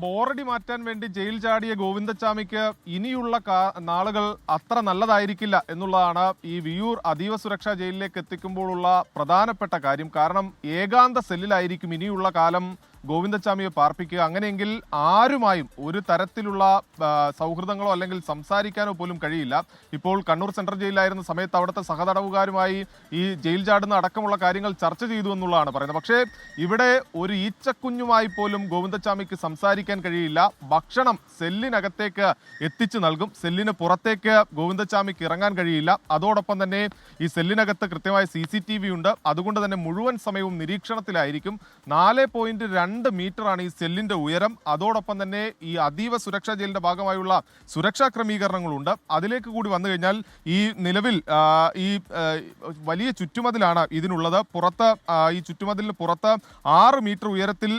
ബോറടി മാറ്റാൻ വേണ്ടി ജയിൽ ചാടിയ ഗോവിന്ദച്ചാമിക്ക് ഇനിയുള്ള നാളുകൾ അത്ര നല്ലതായിരിക്കില്ല എന്നുള്ളതാണ് ഈ വിയൂർ അതീവ സുരക്ഷാ ജയിലിലേക്ക് എത്തിക്കുമ്പോഴുള്ള പ്രധാനപ്പെട്ട കാര്യം. കാരണം ഏകാന്ത സെല്ലിലായിരിക്കും ഇനിയുള്ള കാലം ഗോവിന്ദച്ചാമിയെ പാർപ്പിക്കുക. അങ്ങനെയെങ്കിൽ ആരുമായും ഒരു തരത്തിലുള്ള സൗഹൃദങ്ങളോ അല്ലെങ്കിൽ സംസാരിക്കാനോ പോലും കഴിയില്ല. ഇപ്പോൾ കണ്ണൂർ സെൻട്രൽ ജയിലിലായിരുന്ന സമയത്ത് അവിടുത്തെ സഹതടവുകാരുമായി ഈ ജയിൽ ചാടുന്ന അടക്കമുള്ള കാര്യങ്ങൾ ചർച്ച ചെയ്തു എന്നുള്ളതാണ് പറയുന്നത്. പക്ഷേ ഇവിടെ ഒരു ഈച്ചക്കുഞ്ഞുമായി പോലും ഗോവിന്ദച്ചാമിക്ക് സംസാരിക്കാൻ കഴിയില്ല. ഭക്ഷണം സെല്ലിനകത്തേക്ക് എത്തിച്ചു നൽകും, സെല്ലിന് പുറത്തേക്ക് ഗോവിന്ദച്ചാമിക്ക് ഇറങ്ങാൻ കഴിയില്ല. അതോടൊപ്പം തന്നെ ഈ സെല്ലിനകത്ത് കൃത്യമായ CCTV ഉണ്ട്. അതുകൊണ്ട് തന്നെ മുഴുവൻ സമയവും നിരീക്ഷണത്തിലായിരിക്കും. 4.2 മീറ്ററാണ് ഈ സെല്ലിന്റെ ഉയരം. അതോടൊപ്പം തന്നെ ഈ അതീവ സുരക്ഷാ ജയിലിന്റെ ഭാഗമായുള്ള സുരക്ഷാ ക്രമീകരണങ്ങളുണ്ട്. അതിലേക്ക് കൂടി വന്നു കഴിഞ്ഞാൽ ഈ നിലവിൽ ഈ വലിയ ചുറ്റുമതിലാണ് ഇതിനുള്ളത്. പുറത്ത് ഈ ചുറ്റുമതിലിന് പുറത്ത് 6 മീറ്റർ ഉയരത്തിൽ,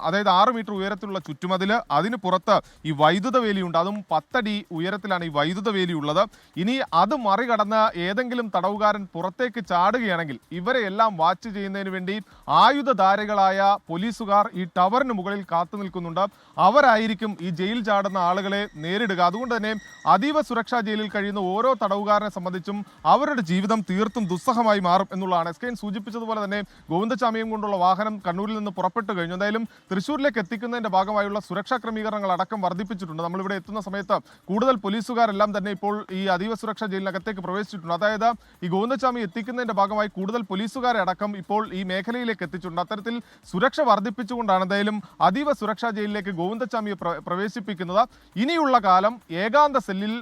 അതായത് 6 മീറ്റർ ഉയരത്തിലുള്ള ചുറ്റുമതിൽ, അതിന് പുറത്ത് ഈ വൈദ്യുത വേലിയുണ്ട്. അതും 10 അടി ഉയരത്തിലാണ് ഈ വൈദ്യുത വേലി ഉള്ളത്. ഇനി അത് മറികടന്ന് ഏതെങ്കിലും തടവുകാരൻ പുറത്തേക്ക് ചാടുകയാണെങ്കിൽ ഇവരെ എല്ലാം വാച്ച് ചെയ്യുന്നതിന് വേണ്ടി ആയുധധാരികളായ പോലീസുകാർ ഈ ടവറിന് മുകളിൽ കാത്തു നിൽക്കുന്നുണ്ട്. അവരായിരിക്കും ഈ ജയിൽ ചാടുന്ന ആളുകളെ നേരിടുക. അതുകൊണ്ട് തന്നെ അതീവ സുരക്ഷാ ജയിലിൽ കഴിയുന്ന ഓരോ തടവുകാരനെ സംബന്ധിച്ചും അവരുടെ ജീവിതം തീർത്തും ദുസ്സഹമായി മാറും എന്നുള്ളതാണ്. SKN സൂചിപ്പിച്ചതുപോലെ തന്നെ ഗോവിന്ദച്ചാമിയും കൊണ്ടുള്ള വാഹനം കണ്ണൂരിൽ നിന്ന് പുറപ്പെട്ടു കഴിഞ്ഞു. എന്തായാലും തൃശ്ശൂരിലേക്ക് എത്തിക്കുന്നതിന്റെ ഭാഗമായുള്ള സുരക്ഷാ ക്രമീകരണങ്ങൾ അടക്കം വർദ്ധിപ്പിച്ചിട്ടുണ്ട്. നമ്മളിവിടെ എത്തുന്ന സമയത്ത് കൂടുതൽ പോലീസുകാരെല്ലാം തന്നെ ഇപ്പോൾ ഈ അതീവ സുരക്ഷാ ജയിലിനകത്തേക്ക് പ്രവേശിച്ചിട്ടുണ്ട്. അതായത് ഈ ഗോവിന്ദച്ചാമി എത്തിക്കുന്നതിന്റെ ഭാഗമായി കൂടുതൽ പോലീസുകാരെ അടക്കം ഇപ്പോൾ ഈ മേഖലയിലേക്ക് എത്തിച്ചിട്ടുണ്ട്. അത്തരത്തിൽ സുരക്ഷ വർദ്ധിപ്പിച്ചുകൊണ്ടാണ് എന്തായാലും അതീവ സുരക്ഷാ ജയിലിലേക്ക് ഗോവിന്ദച്ചാമിയെ പ്രവേശിപ്പിക്കുന്നത്. ഇനിയുള്ള കാലം ഏകാന്ത സെല്ലിൽ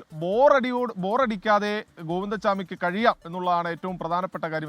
ബോറടിക്കാതെ ഗോവിന്ദച്ചാമിക്ക് കഴിയാം എന്നുള്ളതാണ് ഏറ്റവും പ്രധാനപ്പെട്ട കാര്യം.